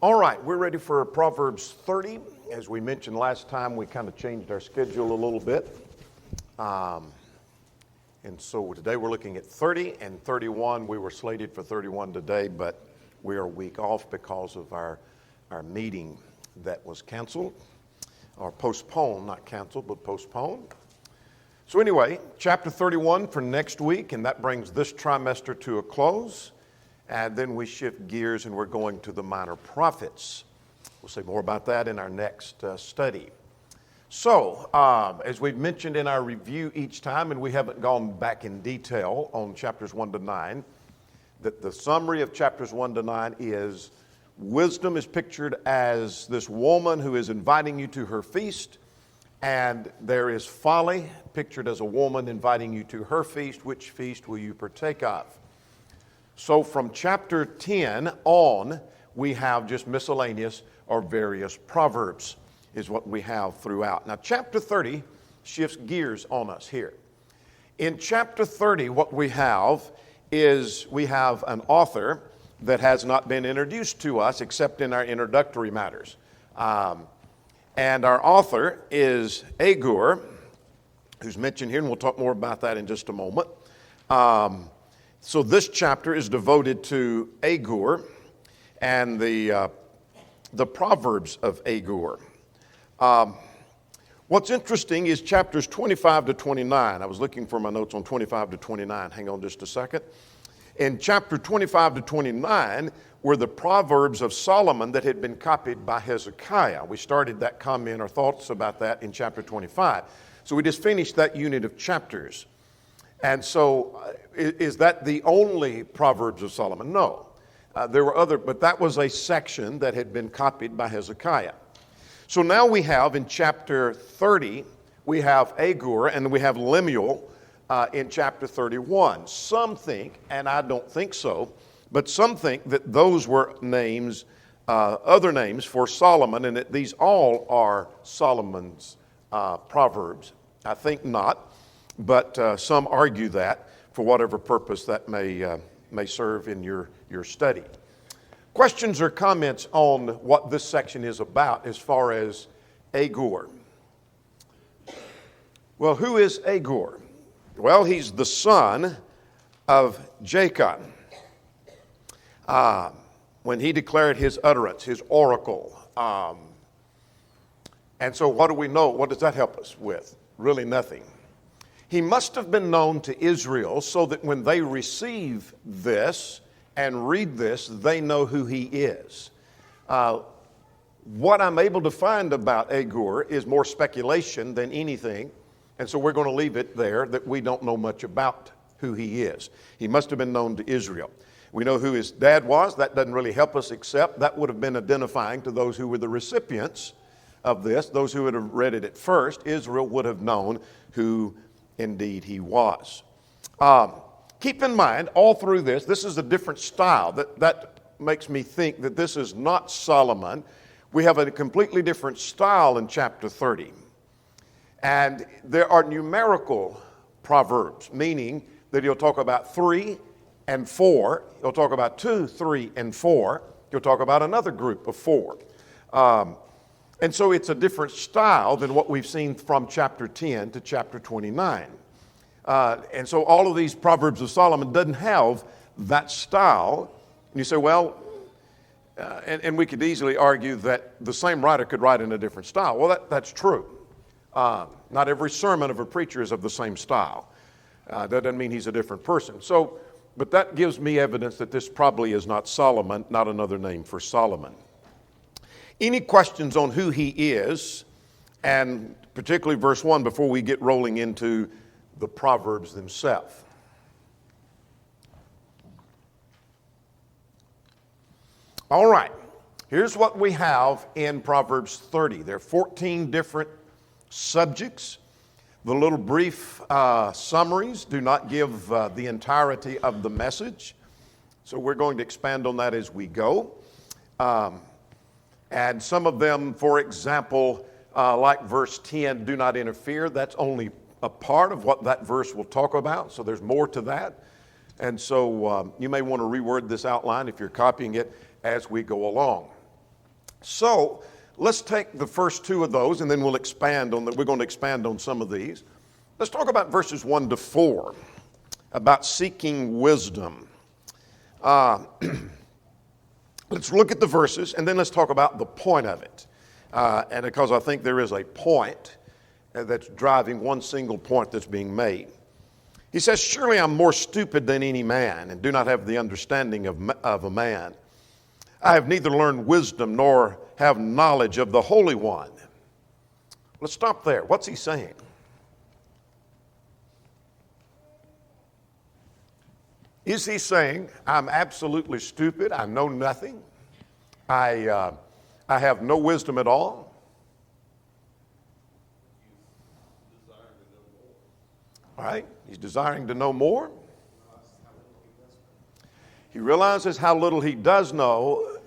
All right, we're ready for Proverbs 30. As we mentioned last time, we kind of changed our schedule a little bit. And so today we're looking at 30 and 31. We were slated for 31 today, but we are a week off because of our meeting that was canceled, or postponed, not canceled, but postponed. So anyway, chapter 31 for next week, and that brings this trimester to a close. And then we shift gears and we're going to the minor prophets. We'll say more about that in our next study. So, as we've mentioned in our review each time, and we haven't gone back in detail on chapters 1 to 9, that the summary of chapters 1 to 9 is wisdom is pictured as this woman who is inviting you to her feast, and there is folly pictured as a woman inviting you to her feast. Which feast will you partake of? So from chapter 10 on, we have just miscellaneous or various proverbs is what we have throughout. Now, chapter 30 shifts gears on us here. In chapter 30, what we have is we have an author that has not been introduced to us except in our introductory matters. And our author is Agur, who's mentioned here, and we'll talk more about that in just a moment. So this chapter is devoted to Agur and the Proverbs of Agur. What's interesting is chapters 25 to 29. I was looking for my notes on 25 to 29. Hang on just a second. In chapter 25 to 29 were the Proverbs of Solomon that had been copied by Hezekiah. We started that comment or thoughts about that in chapter 25. So we just finished that unit of chapters. And so, is that the only Proverbs of Solomon? No. There were other, but that was a section that had been copied by Hezekiah. So now we have in chapter 30, we have Agur and we have Lemuel in chapter 31. Some think, and I don't think so, but some think that those were names, other names for Solomon, and that these all are Solomon's Proverbs. I think not. But some argue that for whatever purpose that may serve in your study. Questions or comments on what this section is about as far as Agur? Well, who is Agur? Well, he's the son of Jacob. When he declared his utterance, his oracle. And so what do we know? What does that help us with? Really nothing. He must have been known to Israel so that when they receive this and read this, they know who he is. What I'm able to find about Agur is more speculation than anything, and so we're going to leave it there that we don't know much about who he is. He must have been known to Israel. We know who his dad was. That doesn't really help us, except that would have been identifying to those who were the recipients of this. Those who would have read it at first, Israel would have known who indeed he was. Keep in mind, all through this is a different style. That makes me think that this is not Solomon. We have a completely different style in chapter 30. And there are numerical proverbs, meaning that he'll talk about 3 and 4. He'll talk about 2, 3, and 4. He'll talk about another group of 4. And so it's a different style than what we've seen from chapter 10 to chapter 29. And so all of these Proverbs of Solomon doesn't have that style. And you say, well, and we could easily argue that the same writer could write in a different style. Well, that's true. Not every sermon of a preacher is of the same style. That doesn't mean he's a different person. So, but that gives me evidence that this probably is not Solomon, not another name for Solomon. Any questions on who he is, and particularly verse 1 before we get rolling into the Proverbs themselves? All right, here's what we have in Proverbs 30. There are 14 different subjects. The little brief summaries do not give the entirety of the message, so we're going to expand on that as we go. And some of them, for example, like verse 10, do not interfere. That's only a part of what that verse will talk about, so there's more to that. And so you may want to reword this outline if you're copying it as we go along. So let's take the first two of those, and then we'll expand on we're going to expand on some of these. Let's talk about verses 1 to 4, about seeking wisdom. Let's look at the verses, and then let's talk about the point of it. And because I think there is a point that's driving one single point that's being made. He says, surely I'm more stupid than any man, and do not have the understanding of a man. I have neither learned wisdom nor have knowledge of the Holy One. Let's stop there. What's he saying? Is he saying, I'm absolutely stupid, I know nothing, I have no wisdom at all? All right, he's desiring to know more. He realizes how little he does know,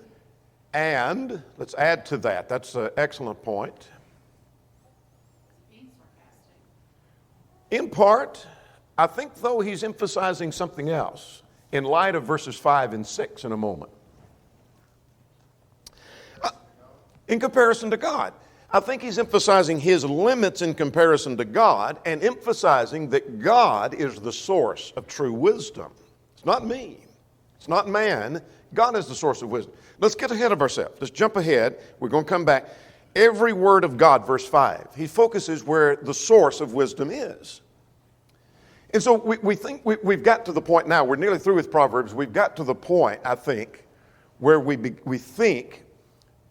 and let's add to that. That's an excellent point. In part, I think, though, he's emphasizing something else in light of verses 5 and 6 in a moment. In comparison to God. I think he's emphasizing his limits in comparison to God and emphasizing that God is the source of true wisdom. It's not me. It's not man. God is the source of wisdom. Let's get ahead of ourselves. Let's jump ahead. We're going to come back. Every word of God, verse 5, he focuses where the source of wisdom is. And so we think we've got to the point now, we're nearly through with Proverbs, we've got to the point, I think, where we think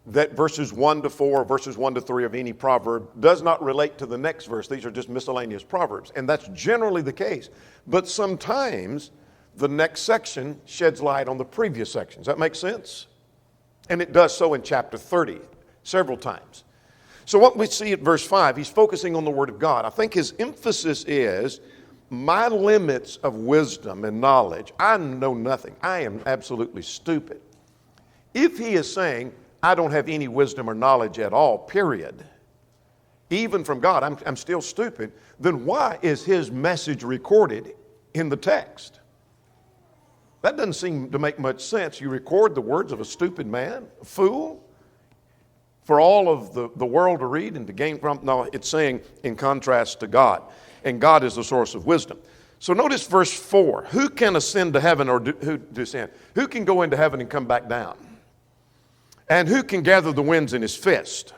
that verses 1 to 4, verses 1 to 3 of any proverb does not relate to the next verse. These are just miscellaneous proverbs, and that's generally the case. But sometimes the next section sheds light on the previous section. Does that make sense? And it does so in chapter 30 several times. So what we see at verse 5, he's focusing on the Word of God. I think his emphasis is, my limits of wisdom and knowledge, I know nothing. I am absolutely stupid. If he is saying, I don't have any wisdom or knowledge at all, period, even from God, I'm still stupid, then why is his message recorded in the text? That doesn't seem to make much sense. You record the words of a stupid man, a fool, for all of the world to read and to gain from. No, it's saying in contrast to God. And God is the source of wisdom. So notice verse 4. Who can ascend to heaven or descend? Who can go into heaven and come back down? And who can gather the winds in his fist?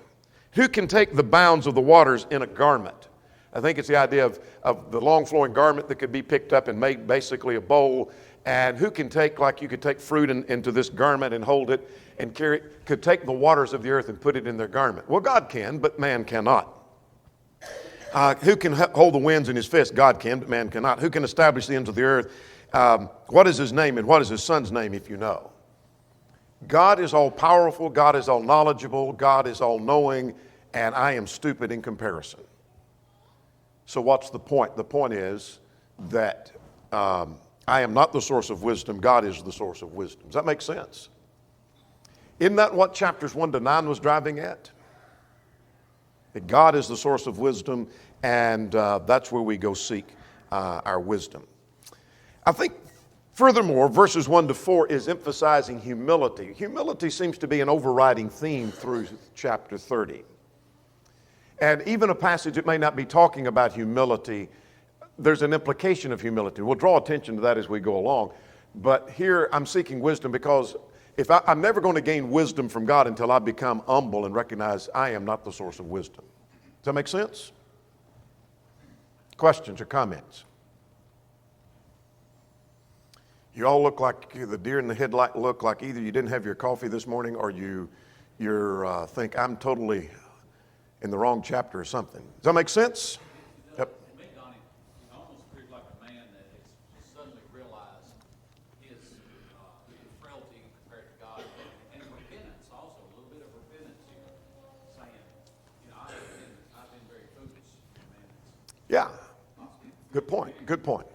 Who can take the bounds of the waters in a garment? I think it's the idea of the long flowing garment that could be picked up and made basically a bowl. And who can take, like you could take fruit into this garment and hold it and carry it, could take the waters of the earth and put it in their garment. Well, God can, but man cannot. Who can hold the winds in his fist? God can, but man cannot. Who can establish the ends of the earth? What is his name and what is his son's name, if you know? God is all powerful. God is all knowledgeable. God is all knowing. And I am stupid in comparison. So what's the point? The point is that I am not the source of wisdom. God is the source of wisdom. Does that make sense? Isn't that what chapters 1 to 9 was driving at? That God is the source of wisdom, and that's where we go seek our wisdom. I think, furthermore, verses 1 to 4 is emphasizing humility. Humility seems to be an overriding theme through chapter 30. And even a passage that may not be talking about humility, there's an implication of humility. We'll draw attention to that as we go along. But here I'm seeking wisdom because I'm never going to gain wisdom from God until I become humble and recognize I am not the source of wisdom. Does that make sense? Questions or comments? You all look like the deer in the headlight look like either you didn't have your coffee this morning or you think I'm totally in the wrong chapter or something. Does that make sense? Yep. To me, Donnie, it almost appears like a man that has suddenly realized his frailty compared to God, and repentance also, a little bit of repentance here, saying, I've been very foolish. Yeah. Good point. Good point.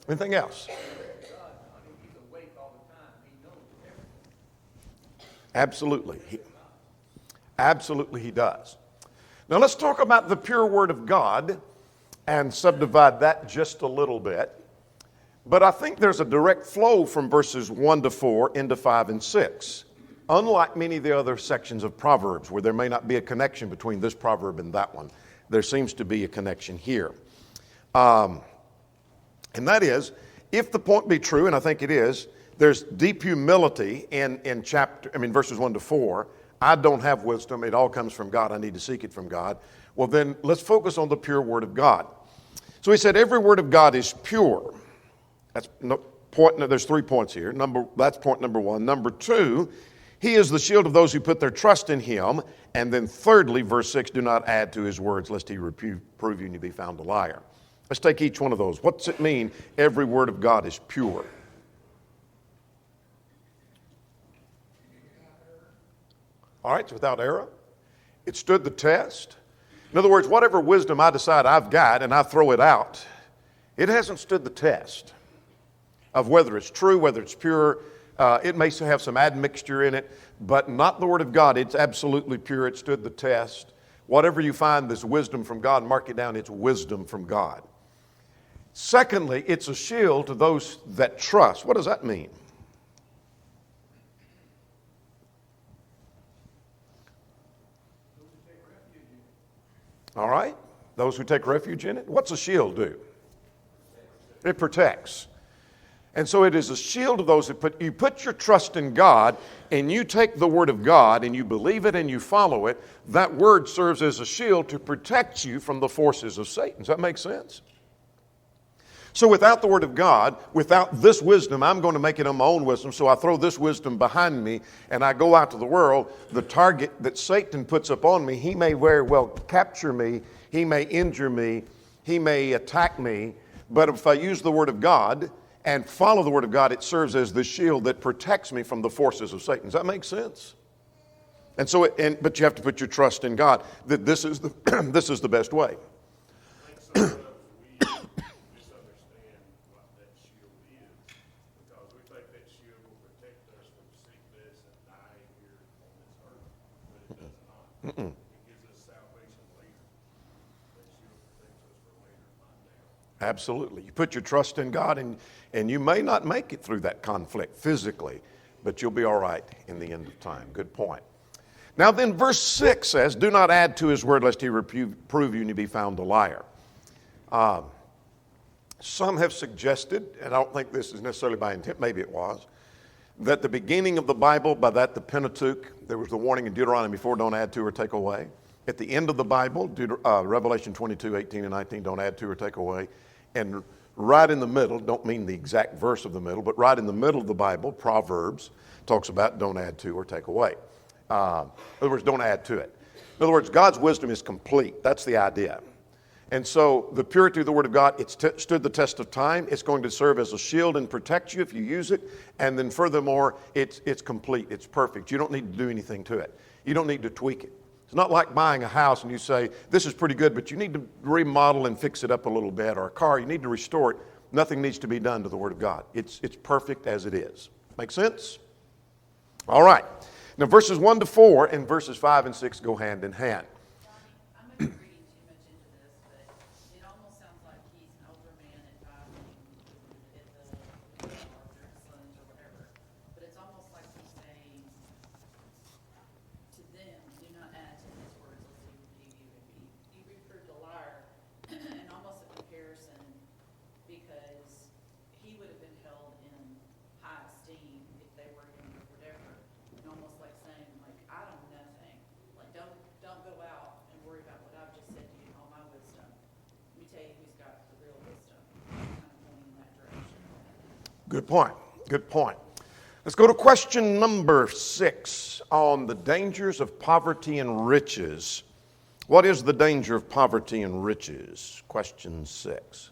Anything else? He's awake all the time. He knows everything. Absolutely. Absolutely he does. Now let's talk about the pure word of God and subdivide that just a little bit. But I think there's a direct flow from verses 1 to 4 into 5 and 6. Unlike many of the other sections of Proverbs where there may not be a connection between this proverb and that one, there seems to be a connection here. And that is, if the point be true, and I think it is, there's deep humility in verses 1 to 4. I don't have wisdom. It all comes from God. I need to seek it from God. Well, then let's focus on the pure word of God. So he said, every word of God is pure. That's there's 3 points here. That's point number 1. Number 2, he is the shield of those who put their trust in him. And then thirdly, verse 6, do not add to his words, lest he prove you and you be found a liar. Let's take each one of those. What's it mean, every word of God is pure? All right, it's without error. It stood the test. In other words, whatever wisdom I decide I've got and I throw it out, it hasn't stood the test of whether it's true, whether it's pure. It may have some admixture in it, but not the Word of God. It's absolutely pure. It stood the test. Whatever you find that's wisdom from God, mark it down. It's wisdom from God. Secondly, it's a shield to those that trust. What does that mean? All right, those who take refuge in it. What's a shield do? It protects. And so it is a shield of those that you put your trust in God and you take the Word of God and you believe it and you follow it. That Word serves as a shield to protect you from the forces of Satan. Does that make sense? So without the Word of God, without this wisdom, I'm going to make it on my own wisdom. So I throw this wisdom behind me and I go out to the world. The target that Satan puts upon me, he may very well capture me. He may injure me. He may attack me. But if I use the Word of God and follow the Word of God, it serves as the shield that protects me from the forces of Satan. Does that make sense? And so, but you have to put your trust in God that this is the this is the best way. It gives us salvation later. That shield protects us for later, not now. Absolutely. You put your trust in God and you may not make it through that conflict physically, but you'll be all right in the end of time. Good point. Now then, verse 6 says, do not add to his word lest he prove you and you be found a liar. Some have suggested, and I don't think this is necessarily by intent, maybe it was, that the beginning of the Bible, by that the Pentateuch, there was the warning in Deuteronomy 4, don't add to or take away. At the end of the Bible, Revelation 22, 18 and 19, don't add to or take away. And right in the middle, don't mean the exact verse of the middle, but right in the middle of the Bible, Proverbs, talks about don't add to or take away. In other words, don't add to it. In other words, God's wisdom is complete. That's the idea. And so the purity of the Word of God, it's stood the test of time. It's going to serve as a shield and protect you if you use it. And then furthermore, it's complete. It's perfect. You don't need to do anything to it. You don't need to tweak it. It's not like buying a house and you say, this is pretty good, but you need to remodel and fix it up a little bit. Or a car, you need to restore it. Nothing needs to be done to the Word of God. It's perfect as it is. Make sense? All right. Now verses 1 to 4 and verses 5 and 6 go hand in hand. Good point. Good point. Let's go to question number 6 on the dangers of poverty and riches. What is the danger of poverty and riches? Question 6.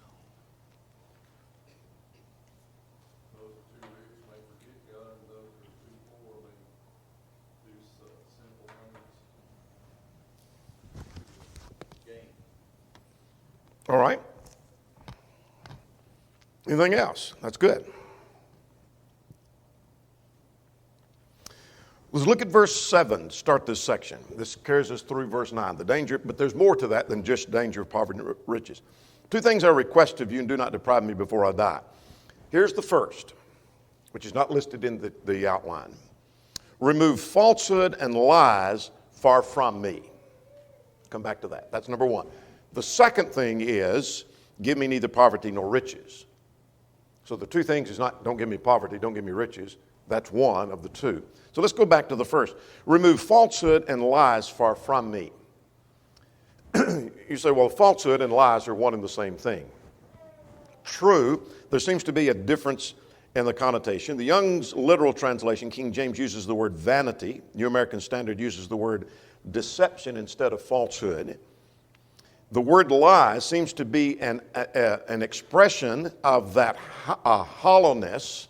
Those who are too rich may forget God, and those who are too poor may do simple things. Gain. All right. Anything else? That's good. Let's look at verse 7, start this section. This carries us through verse 9, the danger, but there's more to that than just danger of poverty and riches. 2 things I request of you, and do not deprive me before I die. Here's the first, which is not listed in the outline. Remove falsehood and lies far from me. Come back to that. That's number one. The second thing is, give me neither poverty nor riches. So the two things is not, don't give me poverty, don't give me riches. That's one of the two. So let's go back to the first. Remove falsehood and lies far from me. You say, well, falsehood and lies are one and the same thing. True, there seems to be a difference in the connotation. The Young's literal translation, King James, uses the word vanity. New American Standard uses the word deception instead of falsehood. The word lie seems to be an expression of that hollowness,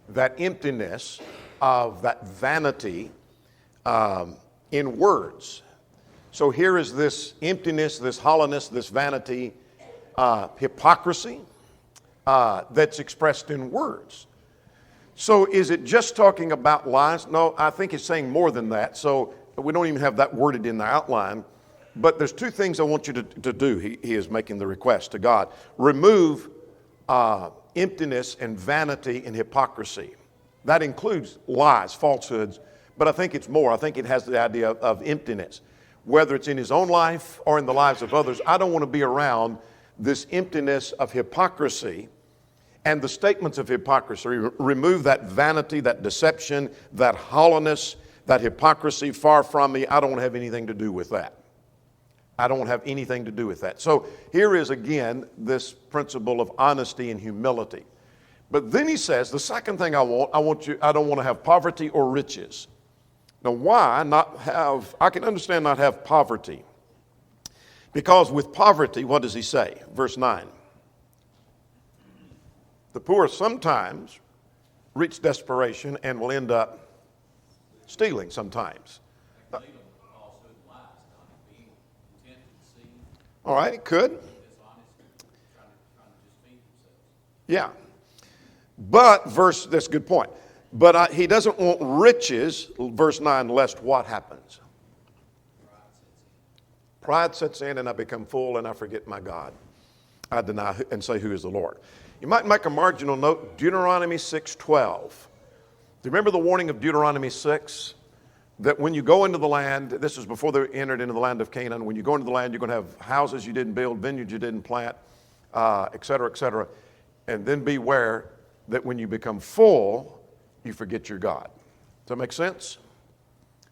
that emptiness, of that vanity in words. So here is this emptiness, this hollowness, this vanity, hypocrisy that's expressed in words. So is it just talking about lies? No, I think it's saying more than that. So we don't even have that worded in the outline. But there's two things I want you to do. He is making the request to God. Remove emptiness and vanity and hypocrisy. That includes lies, falsehoods, but I think it's more. I think it has the idea of emptiness. Whether it's in his own life or in the lives of others, I don't want to be around this emptiness of hypocrisy and the statements of hypocrisy. Remove that vanity, that deception, that hollowness, that hypocrisy far from me. I don't want to have anything to do with that. I don't have anything to do with that. So here is again this principle of honesty and humility. But then he says, the second thing I don't want to have poverty or riches. Now why not have, I can understand not have poverty. Because with poverty, what does he say? Verse 9. The poor sometimes reach desperation and will end up stealing sometimes. All right, it could. Yeah. But that's a good point. But he doesn't want riches, verse 9, lest what happens? Pride sets in and I become full and I forget my God. I deny and say, who is the Lord? You might make a marginal note, Deuteronomy 6:12. Do you remember the warning of Deuteronomy 6? That when you go into the land, this is before they entered into the land of Canaan, when you go into the land, you're going to have houses you didn't build, vineyards you didn't plant, et cetera, et cetera. And then beware that when you become full, you forget your God. Does that make sense?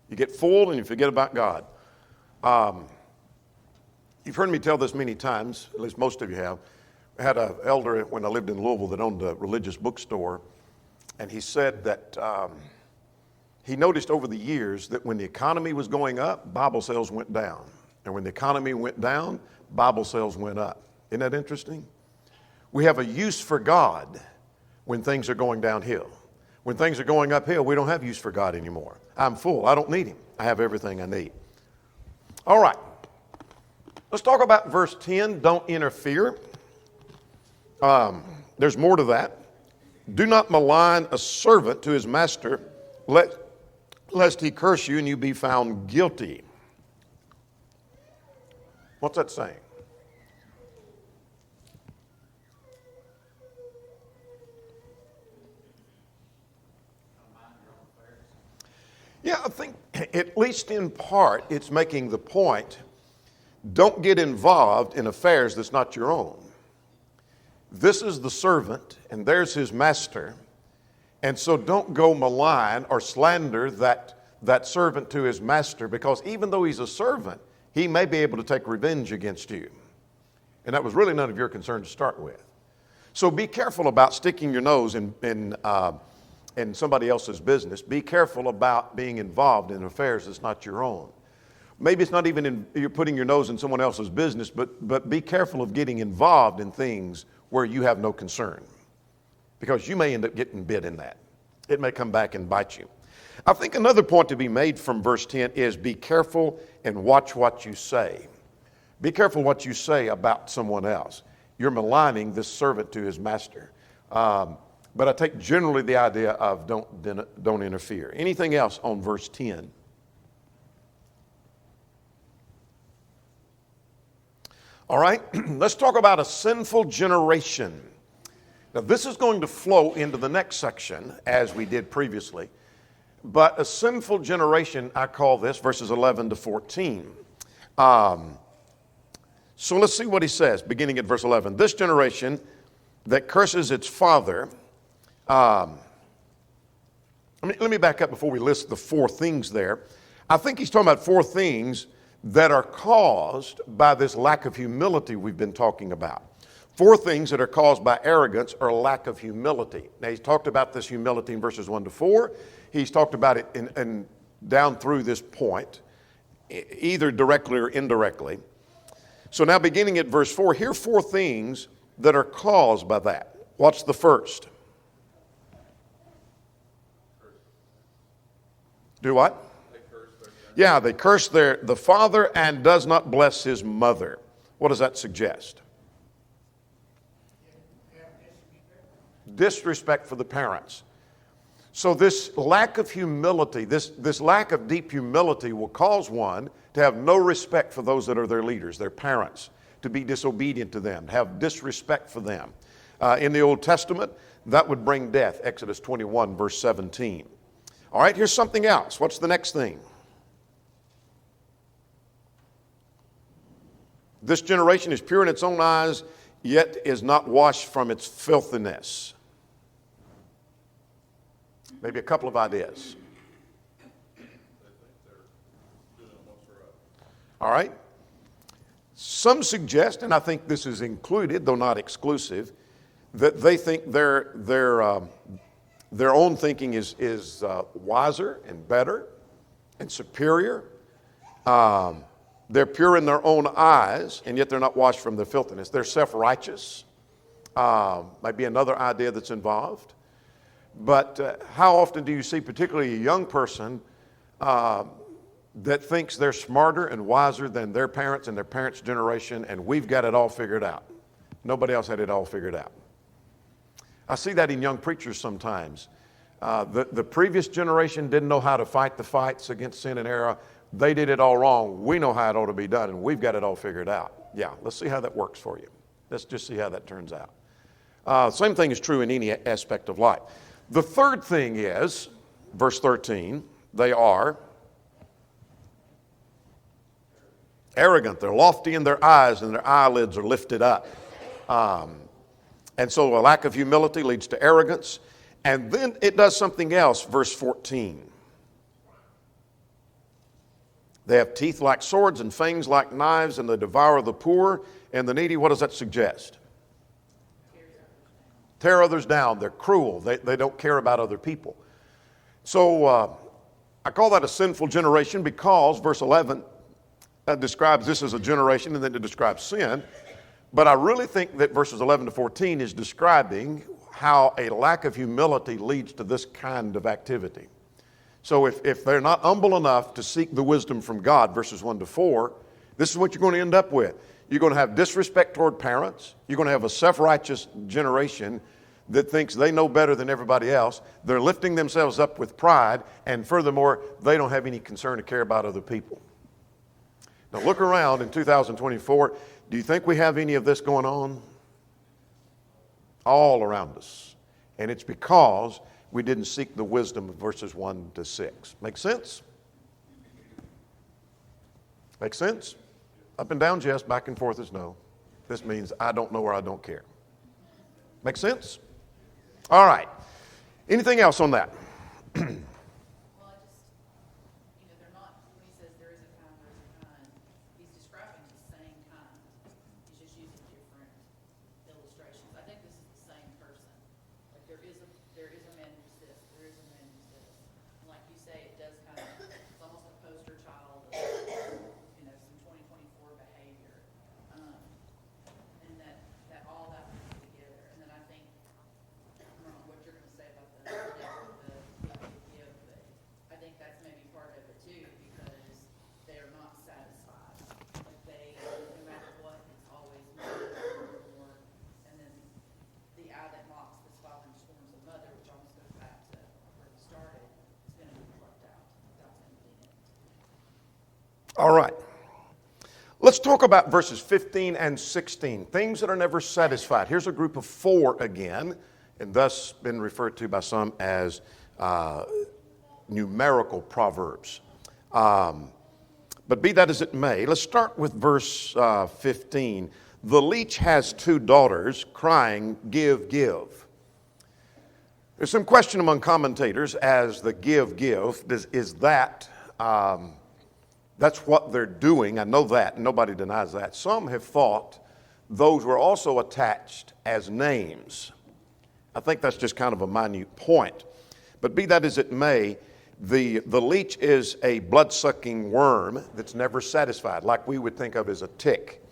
You get full and you forget about God. You've heard me tell this many times, at least most of you have. I had an elder when I lived in Louisville that owned a religious bookstore, and he said that he noticed over the years that when the economy was going up, Bible sales went down. And when the economy went down, Bible sales went up. Isn't that interesting? We have a use for God when things are going downhill. When things are going uphill, we don't have use for God anymore. I'm full. I don't need him. I have everything I need. All right. Let's talk about verse 10. Don't interfere. There's more to that. Do not malign a servant to his master, lest he curse you and you be found guilty. What's that saying? Yeah, I think at least in part it's making the point, don't get involved in affairs that's not your own. This is the servant and there's his master. And so don't go malign or slander that servant to his master, because even though he's a servant, he may be able to take revenge against you. And that was really none of your concern to start with. So be careful about sticking your nose in somebody else's business. Be careful about being involved in affairs that's not your own. Maybe it's not even you're putting your nose in someone else's business, but be careful of getting involved in things where you have no concern, because you may end up getting bit in that. It may come back and bite you. I think another point to be made from verse 10 is be careful and watch what you say. Be careful what you say about someone else. You're maligning this servant to his master. But I take generally the idea of don't interfere. Anything else on verse 10? All right, let's talk about a sinful generation. Now, this is going to flow into the next section, as we did previously. But a sinful generation, I call this, verses 11 to 14. So let's see what he says, beginning at verse 11. This generation that curses its father. Let me back up before we list the four things there. I think he's talking about four things that are caused by this lack of humility we've been talking about. Four things that are caused by arrogance or lack of humility. Now, he's talked about this humility in verses 1 to 4. He's talked about it in down through this point, either directly or indirectly. So now beginning at verse 4, here are four things that are caused by that. What's the first? Do what? Yeah, they curse the father and does not bless his mother. What does that suggest? Disrespect for the parents. So this lack of humility, this lack of deep humility will cause one to have no respect for those that are their leaders, their parents, to be disobedient to them, have disrespect for them. In the Old Testament, that would bring death, Exodus 21, verse 17. All right, here's something else. What's the next thing? This generation is pure in its own eyes, yet is not washed from its filthiness. Maybe a couple of ideas. All right. Some suggest, and I think this is included, though not exclusive, that they think their own thinking is wiser and better and superior. They're pure in their own eyes, and yet they're not washed from their filthiness. They're self-righteous. Might be another idea that's involved. But how often do you see, particularly a young person, that thinks they're smarter and wiser than their parents and their parents' generation, and we've got it all figured out? Nobody else had it all figured out. I see that in young preachers sometimes. The previous generation didn't know how to fight the fights against sin and error. They did it all wrong. We know how it ought to be done, and we've got it all figured out. Yeah, let's see how that works for you. Let's just see how that turns out. Same thing is true in any aspect of life. The third thing is, verse 13, they are arrogant. They're lofty in their eyes, and their eyelids are lifted up. And so a lack of humility leads to arrogance. And then it does something else, verse 14. They have teeth like swords and fangs like knives, and they devour the poor and the needy. What does that suggest? Tear others down. They're cruel. They don't care about other people. So I call that a sinful generation because verse 11 describes this as a generation, and then it describes sin. But I really think that verses 11 to 14 is describing how a lack of humility leads to this kind of activity. So if they're not humble enough to seek the wisdom from God, verses 1 to 4, this is what you're going to end up with. You're going to have disrespect toward parents. You're going to have a self-righteous generation that thinks they know better than everybody else. They're lifting themselves up with pride, and furthermore, they don't have any concern or care about other people. Now look around in 2024. Do you think we have any of this going on? All around us. And it's because we didn't seek the wisdom of verses 1 to 6. Make sense? Make sense? Up and down, yes. Back and forth is no. This means I don't know or I don't care. Make sense? All right. Anything else on that? Well, they're not, when he says there is a kind, there's a kind, he's describing the same kind. He's just using different illustrations. I think this is the same person. Like there is a man who's this, there is a man who's this. And like you say, it does kind of, it's almost a poster child of, some 2024 behavior. And that all that comes together. And then I think, I don't know what you're going to say about the give, but I think that's maybe part of it too, because they are not satisfied. Like they, no matter what, it's always more. And then the eye that mocks this father and scorns the mother, which almost goes back to where we started, is going to be plucked out without them being it. All right. Let's talk about verses 15 and 16, things that are never satisfied. Here's a group of four again, and thus been referred to by some as numerical proverbs. But be that as it may, let's start with verse 15. The leech has two daughters, crying, give, give. There's some question among commentators as the give. Is that, that's what they're doing. I know that. Nobody denies that. Some have thought those were also attached as names. I think that's just kind of a minute point. But be that as it may, the leech is a blood-sucking worm that's never satisfied, like we would think of as a tick.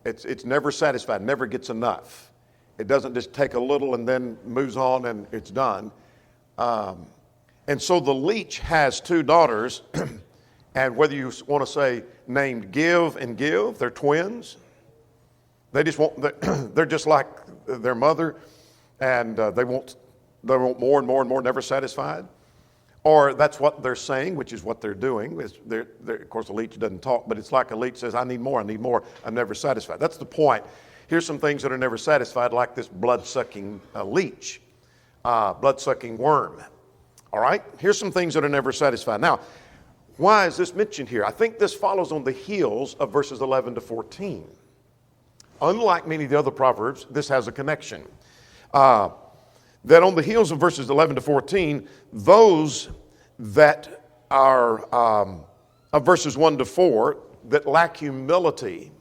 It's never satisfied, never gets enough. It doesn't just take a little and then moves on and it's done. And so the leech has two daughters, and whether you want to say named Give and Give, they're twins. They just want, they're just like their mother, and they want more and more and more, never satisfied. Or that's what they're saying, which is what they're doing. Of course, a leech doesn't talk, but it's like a leech says, I need more, I'm never satisfied. That's the point. Here's some things that are never satisfied, like this blood-sucking leech, blood-sucking worm. All right? Here's some things that are never satisfied. Now, why is this mentioned here? I think this follows on the heels of verses 11 to 14. Unlike many of the other Proverbs, this has a connection. That on the heels of verses 11 to 14, those that are of verses 1 to 4 that lack humility,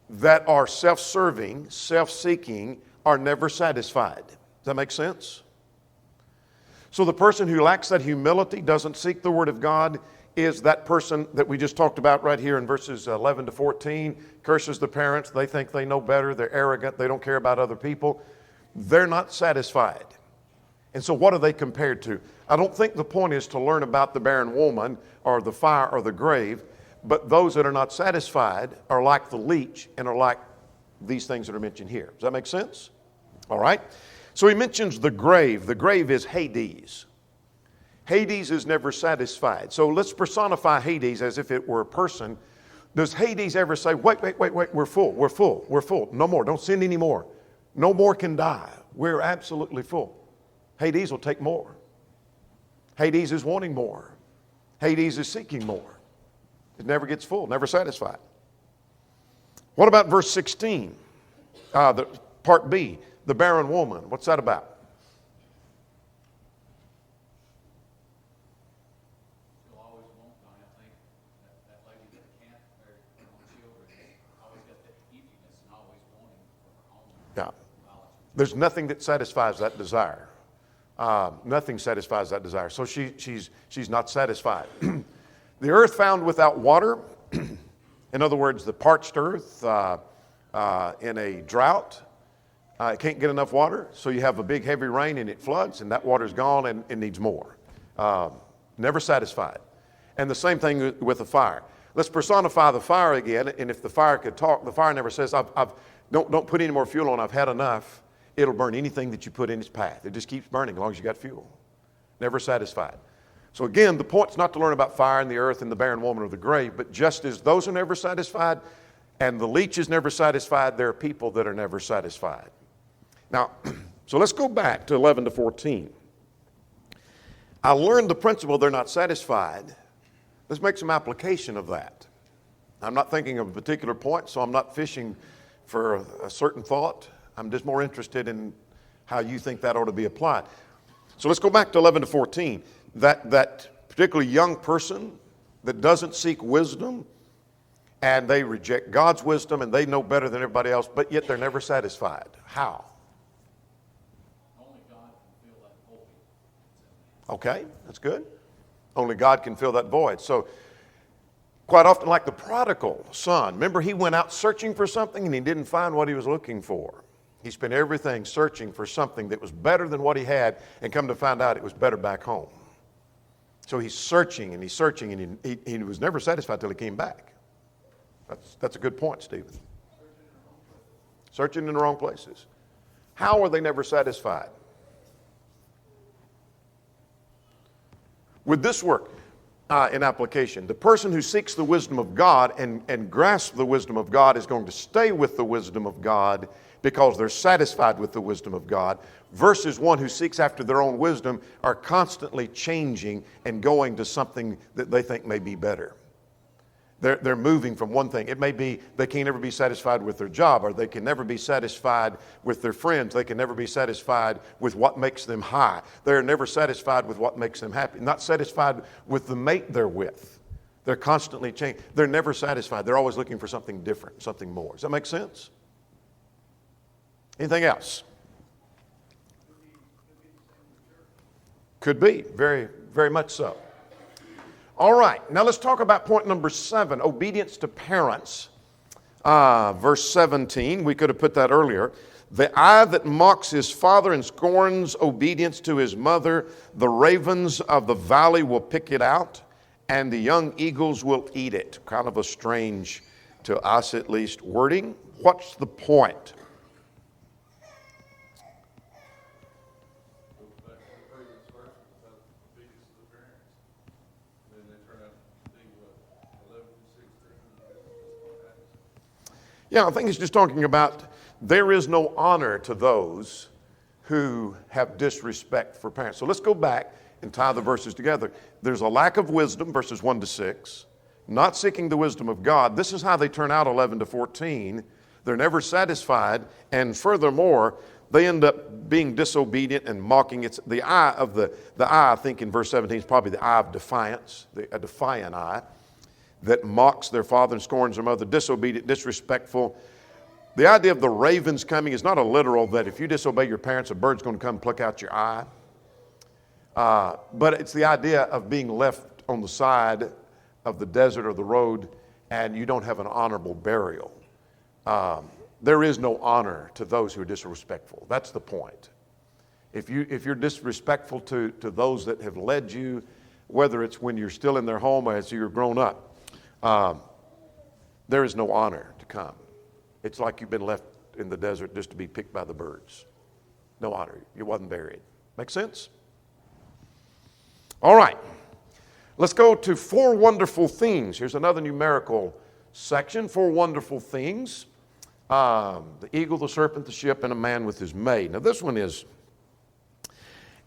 that are self-serving, self-seeking, are never satisfied. Does that make sense? So the person who lacks that humility, doesn't seek the Word of God, is that person that we just talked about right here in verses 11 to 14, curses the parents, they think they know better, they're arrogant, they don't care about other people. They're not satisfied. And so what are they compared to? I don't think the point is to learn about the barren woman or the fire or the grave, but those that are not satisfied are like the leech and are like these things that are mentioned here. Does that make sense? All right. So he mentions the grave. The grave is Hades. Hades is never satisfied. So let's personify Hades as if it were a person. Does Hades ever say, wait, we're full. No more, don't send any more. No more can die. We're absolutely full. Hades will take more. Hades is wanting more. Hades is seeking more. It never gets full, never satisfied. What about verse 16? The part B, the barren woman. What's that about? She'll always want, I think, that lady that can't bear her own children, always got that emptiness and always wanting for her own. Yeah. There's nothing that satisfies that desire. Nothing satisfies that desire. So she's not satisfied. The earth found without water, in other words, the parched earth in a drought, it can't get enough water. So you have a big heavy rain and it floods and that water's gone and it needs more. Never satisfied. And the same thing with the fire. Let's personify the fire again. And if the fire could talk, the fire never says, don't put any more fuel on, I've had enough. It'll burn anything that you put in its path. It just keeps burning as long as you got fuel. Never satisfied. So again, the point's not to learn about fire and the earth and the barren woman or the grave, but just as those are never satisfied and the leech is never satisfied, there are people that are never satisfied. Now, so let's go back to 11 to 14. I learned the principle they're not satisfied. Let's make some application of that. I'm not thinking of a particular point, so I'm not fishing for a certain thought. I'm just more interested in how you think that ought to be applied. So let's go back to 11 to 14. That particularly young person that doesn't seek wisdom and they reject God's wisdom and they know better than everybody else, but yet they're never satisfied. How? Only God can fill that void. Okay, that's good. Only God can fill that void. So quite often like the prodigal son, remember he went out searching for something and he didn't find what he was looking for. He spent everything searching for something that was better than what he had, and come to find out it was better back home. So he's searching and he was never satisfied till he came back. That's a good point, Stephen. Searching in the wrong places. How are they never satisfied? Would this work? in application. The person who seeks the wisdom of God and grasps the wisdom of God is going to stay with the wisdom of God because they're satisfied with the wisdom of God, versus one who seeks after their own wisdom are constantly changing and going to something that they think may be better. They're moving from one thing. It may be they can never be satisfied with their job, or they can never be satisfied with their friends. They can never be satisfied with what makes them high. They're never satisfied with what makes them happy. Not satisfied with the mate they're with. They're constantly changing. They're never satisfied. They're always looking for something different, something more. Does that make sense? Anything else? Could be. Very, very much so. All right, now let's talk about point number 7, obedience to parents. Verse 17, we could have put that earlier. The eye that mocks his father and scorns obedience to his mother, the ravens of the valley will pick it out, and the young eagles will eat it. Kind of a strange, to us at least, wording. What's the point? Yeah, I think it's just talking about there is no honor to those who have disrespect for parents. So let's go back and tie the verses together. There's a lack of wisdom, verses 1 to 6, not seeking the wisdom of God. This is how they turn out 11 to 14. They're never satisfied, and furthermore, they end up being disobedient and mocking. It's the eye of the eye, I think in verse 17 is probably the eye of defiance, a defiant eye that mocks their father and scorns their mother, disobedient, disrespectful. The idea of the ravens coming is not a literal that if you disobey your parents, a bird's going to come pluck out your eye. But it's the idea of being left on the side of the desert or the road and you don't have an honorable burial. There is no honor to those who are disrespectful. That's the point. If you're disrespectful to those that have led you, whether it's when you're still in their home or as you're grown up, there is no honor to come. It's like you've been left in the desert just to be picked by the birds. No honor. You wasn't buried. Make sense? All right. Let's go to 4 wonderful things. Here's another numerical section. 4 wonderful things. The eagle, the serpent, the ship, and a man with his maid. Now this one is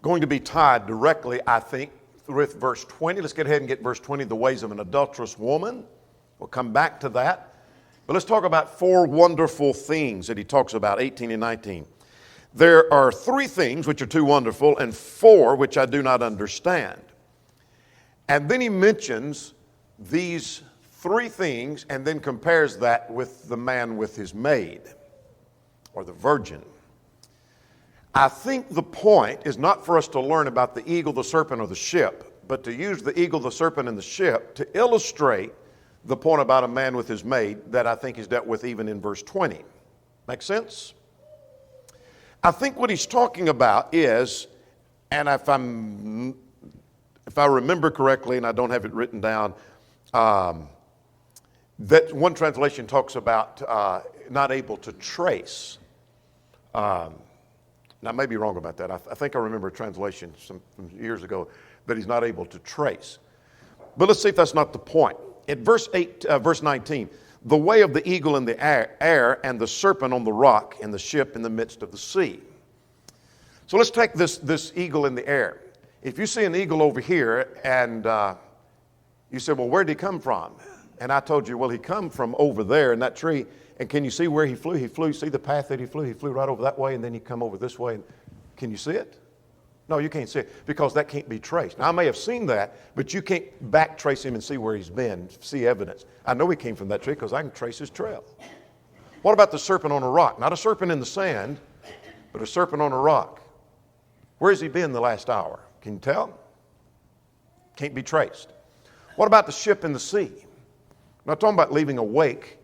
going to be tied directly, I think, with verse 20. Let's get ahead and get verse 20, the ways of an adulterous woman. We'll come back to that. But let's talk about 4 wonderful things that he talks about, 18 and 19. There are 3 things which are too wonderful and 4 which I do not understand. And then he mentions these 3 things and then compares that with the man with his maid or the virgin. I think the point is not for us to learn about the eagle, the serpent, or the ship, but to use the eagle, the serpent, and the ship to illustrate the point about a man with his maid that I think is dealt with even in verse 20. Make sense? I think what he's talking about is, and if I remember correctly, and I don't have it written down, that one translation talks about not able to trace. Now, I may be wrong about that. I think I remember a translation some years ago that he's not able to trace. But let's see if that's not the point. At verse 19, the way of the eagle in the air and the serpent on the rock and the ship in the midst of the sea. So let's take this eagle in the air. If you see an eagle over here and you say, well, where did he come from? And I told you, well, he come from over there in that tree. And can you see where he flew? He flew, see the path that he flew? He flew right over that way and then he come over this way. Can you see it? No, you can't see it because that can't be traced. Now, I may have seen that, but you can't back trace him and see where he's been, see evidence. I know he came from that tree because I can trace his trail. What about the serpent on a rock? Not a serpent in the sand, but a serpent on a rock. Where has he been the last hour? Can you tell? Can't be traced. What about the ship in the sea? I'm not talking about leaving a wake,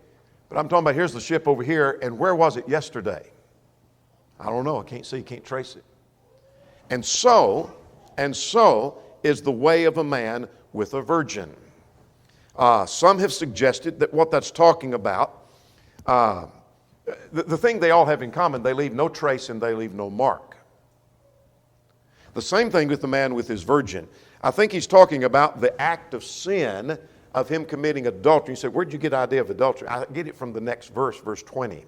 but I'm talking about here's the ship over here, and where was it yesterday? I don't know. I can't see, can't trace it. And so is the way of a man with a virgin. Some have suggested that what that's talking about, the thing they all have in common, they leave no trace and they leave no mark. The same thing with the man with his virgin. I think he's talking about the act of sin of him committing adultery. You say, where'd you get the idea of adultery? I get it from the next verse, verse 20.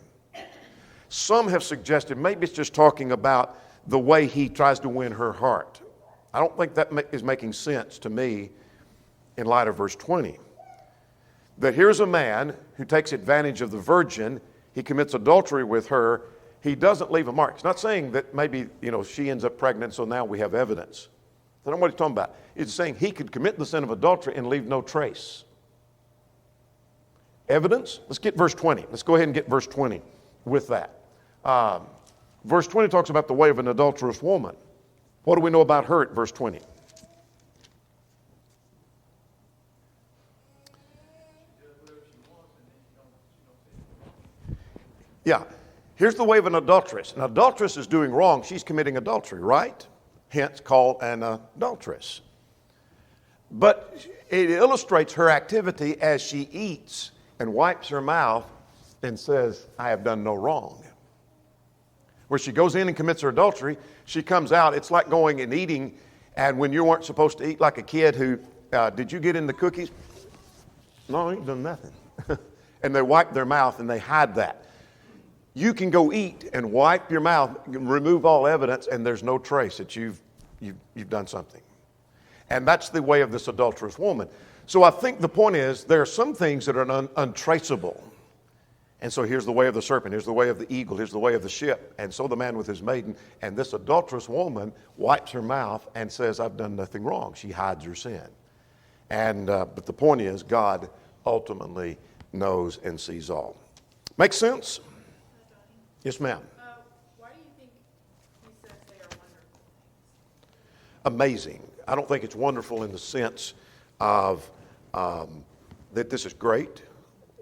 Some have suggested maybe it's just talking about the way he tries to win her heart. I don't think that is making sense to me in light of verse 20. That here's a man who takes advantage of the virgin. He commits adultery with her. He doesn't leave a mark. It's not saying that maybe, she ends up pregnant, so now we have evidence. That's not what he's talking about. He's saying he could commit the sin of adultery and leave no trace. Evidence? Let's get verse 20. Let's go ahead and get verse 20 with that. Verse 20 talks about the way of an adulterous woman. What do we know about her at verse 20? Yeah. Here's the way of an adulteress. An adulteress is doing wrong. She's committing adultery, right? Hence called an adulteress. But it illustrates her activity as she eats and wipes her mouth and says, I have done no wrong. Where she goes in and commits her adultery, she comes out. It's like going and eating, and when you weren't supposed to eat, like a kid who, did you get in the cookies? No, I ain't done nothing. And they wipe their mouth and they hide that. You can go eat and wipe your mouth, remove all evidence, and there's no trace that you've done something. And that's the way of this adulterous woman. So I think the point is there are some things that are untraceable. And so here's the way of the serpent, here's the way of the eagle, here's the way of the ship, and so the man with his maiden. And this adulterous woman wipes her mouth and says, I've done nothing wrong. She hides her sin. And but the point is, God ultimately knows and sees all. Make sense? Yes, ma'am. Why do you think he says they are wonderful things? Amazing. I don't think it's wonderful in the sense of that this is great.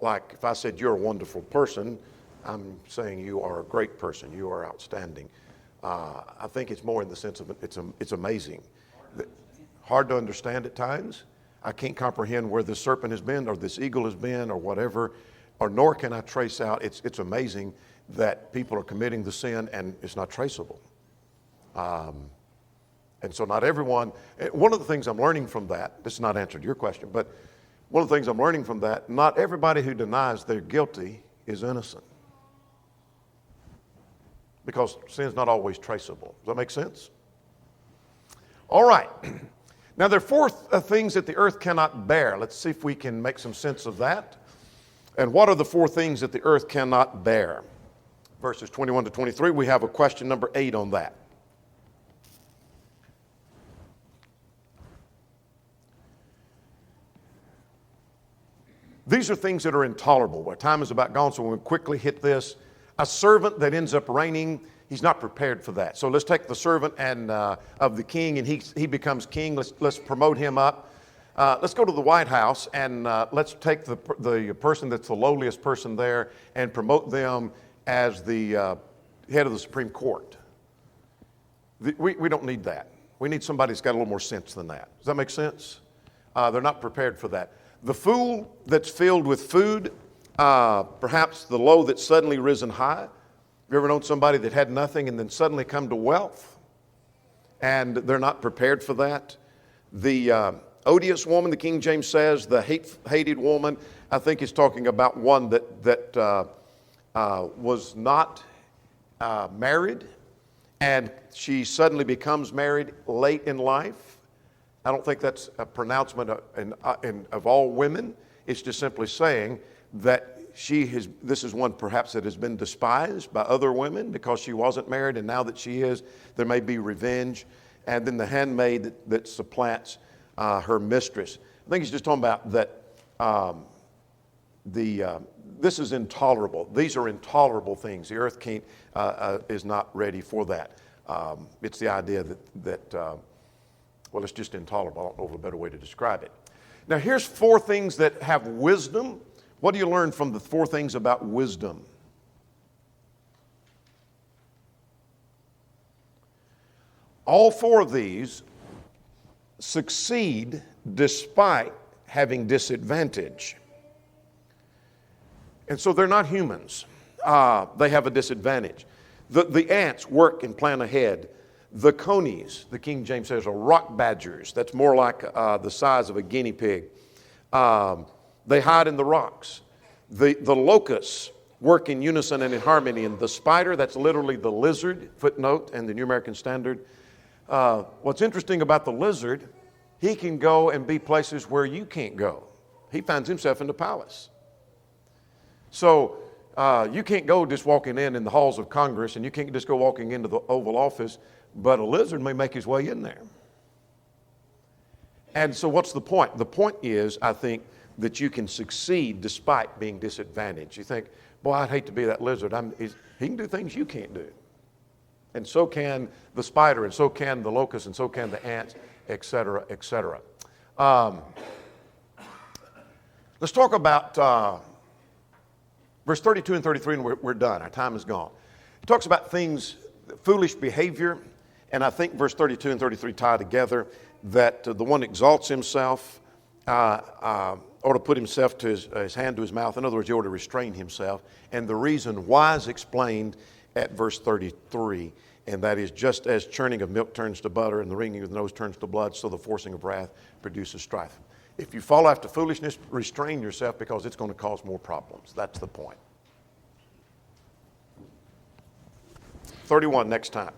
Like if I said you're a wonderful person, I'm saying you are a great person. You are outstanding. I think it's more in the sense of it's amazing. Hard to understand at times. I can't comprehend where this serpent has been or this eagle has been or whatever, or nor can I trace out. It's amazing that people are committing the sin and it's not traceable. And so not everyone, one of the things I'm learning from that, this is not answering your question, but one of the things I'm learning from that, not everybody who denies they're guilty is innocent. Because sin's not always traceable. Does that make sense? All right. Now there are four things that the earth cannot bear. Let's see if we can make some sense of that. And what are the four things that the earth cannot bear? Verses 21 to 23, we have a question number 8 on that. These are things that are intolerable. Our time is about gone, so we'll quickly hit this. A servant that ends up reigning, he's not prepared for that. So let's take the servant and of the king, and he becomes king. Let's promote him up. Let's go to the White House, and let's take the person that's the lowliest person there and promote them as the head of the Supreme Court. We don't need that. We need somebody that's got a little more sense than that. Does that make sense? They're not prepared for that. The fool that's filled with food, perhaps the low that's suddenly risen high. Have you ever known somebody that had nothing and then suddenly come to wealth? And they're not prepared for that. The odious woman, the King James says, the hated woman, I think is talking about one that was not married and she suddenly becomes married late in life. I don't think that's a pronouncement of all women. It's just simply saying that this is one perhaps that has been despised by other women because she wasn't married, and now that she is, there may be revenge. And then the handmaid that supplants her mistress. I think he's just talking about that this is intolerable. These are intolerable things. The earth is not ready for that. It's the idea that well, it's just intolerable. I don't know of a better way to describe it. Now, here's 4 things that have wisdom. What do you learn from the 4 things about wisdom? All 4 of these succeed despite having disadvantage. And so they're not humans. They have a disadvantage. The ants work and plan ahead. The conies, the King James says, are rock badgers. That's more like the size of a guinea pig. They hide in the rocks. The locusts work in unison and in harmony. And the spider, that's literally the lizard, footnote, and the New American Standard. What's interesting about the lizard, he can go and be places where you can't go. He finds himself in the palace. So you can't go just walking in the halls of Congress, and you can't just go walking into the Oval Office, but a lizard may make his way in there. And so what's the point? The point is, I think, that you can succeed despite being disadvantaged. You think, boy, I'd hate to be that lizard. He can do things you can't do. And so can the spider, and so can the locust, and so can the ants, et cetera, et cetera. Let's talk about verse 32 and 33, and we're done. Our time is gone. It talks about things, foolish behavior, and I think verse 32 and 33 tie together, that the one exalts himself ought to put himself to his hand to his mouth. In other words, he ought to restrain himself. And the reason why is explained at verse 33, and that is, just as churning of milk turns to butter and the wringing of the nose turns to blood, so the forcing of wrath produces strife. If you fall after foolishness, restrain yourself, because it's going to cause more problems. That's the point. 31 next time.